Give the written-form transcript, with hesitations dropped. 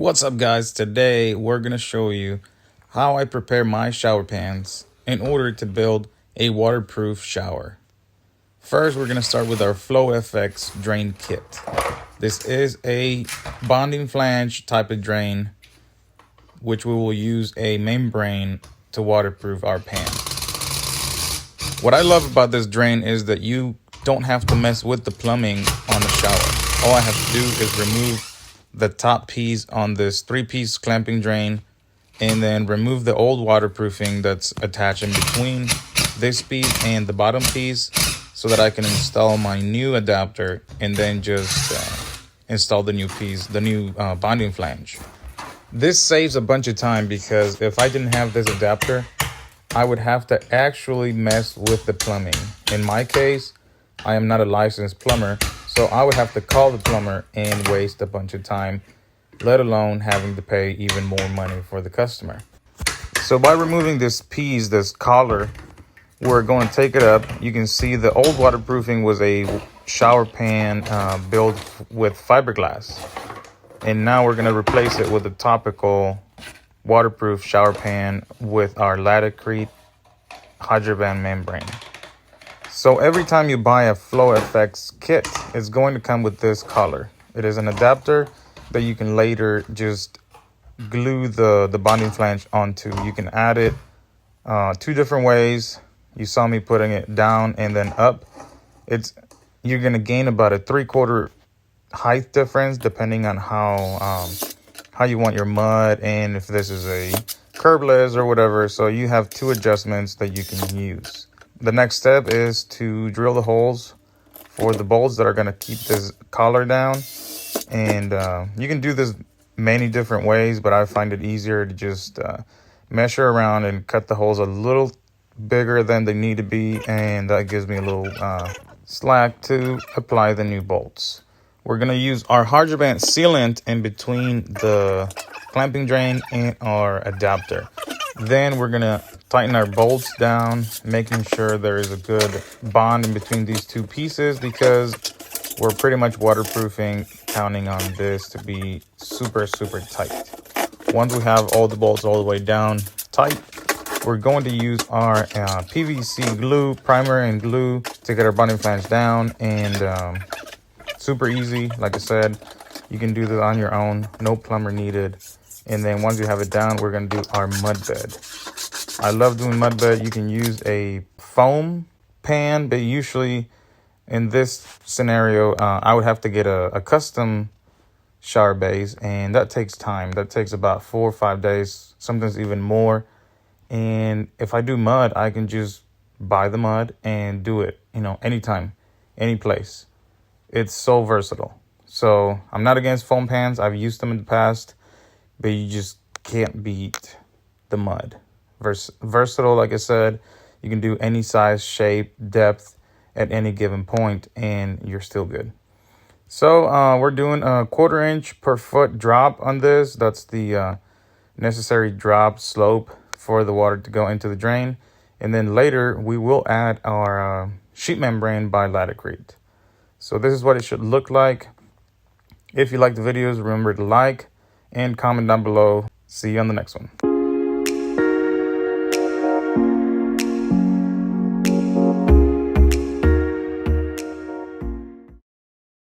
What's up, guys? Today we're going to show you how I prepare my shower pans in order to build a waterproof shower. First, we're going to start with our FLOFX drain kit. This is a bonding flange type of drain, which we will use a membrane to waterproof our pan. What I love about this drain is that you don't have to mess with the plumbing on the shower. All I have to do is remove the top piece on this 3-piece clamping drain and then remove the old waterproofing that's attached in between this piece and the bottom piece so that I can install my new adapter and then just install the new piece, the new bonding flange. This saves a bunch of time because if I didn't have this adapter, I would have to actually mess with the plumbing. In my case, I am not a licensed plumber, so I would have to call the plumber and waste a bunch of time, let alone having to pay even more money for the customer. So by removing this piece, this collar, we're going to take it up. You can see the old waterproofing was a shower pan built with fiberglass. And now we're going to replace it with a topical waterproof shower pan with our Latticrete hydroband membrane. So every time you buy a FLOFX kit, it's going to come with this collar. It is an adapter that you can later just glue the bonding flange onto. You can add it two different ways. You saw me putting it down and then up. You're going to gain about a 3/4 height difference depending on how you want your mud and if this is a curbless or whatever. So you have two adjustments that you can use. The next step is to drill the holes for the bolts that are going to keep this collar down. And you can do this many different ways, but I find it easier to just measure around and cut the holes a little bigger than they need to be. And that gives me a little slack to apply the new bolts. We're going to use our hydroband sealant in between the clamping drain and our adapter. Then we're going to tighten our bolts down, making sure there is a good bond in between these two pieces because we're pretty much waterproofing, counting on this to be super, super tight. Once we have all the bolts all the way down tight, we're going to use our PVC glue, primer and glue to get our bonding flange down. And super easy. Like I said, you can do this on your own, no plumber needed. And then once you have it down, we're going to do our mud bed. I love doing mud bed. You can use a foam pan, but usually in this scenario, I would have to get a custom shower base, and that takes time. That takes about 4 or 5 days, sometimes even more. And if I do mud, I can just buy the mud and do it, anytime, any place. It's so versatile. So I'm not against foam pans. I've used them in the past, but you just can't beat the mud. Versatile, like I said, you can do any size, shape, depth at any given point, and you're still good. So we're doing a 1/4 inch per foot drop on this. That's the necessary drop slope for the water to go into the drain. And then later we will add our sheet membrane by Latticrete. So this is what it should look like. If you like the videos, remember to like and comment down below. See you on the next one.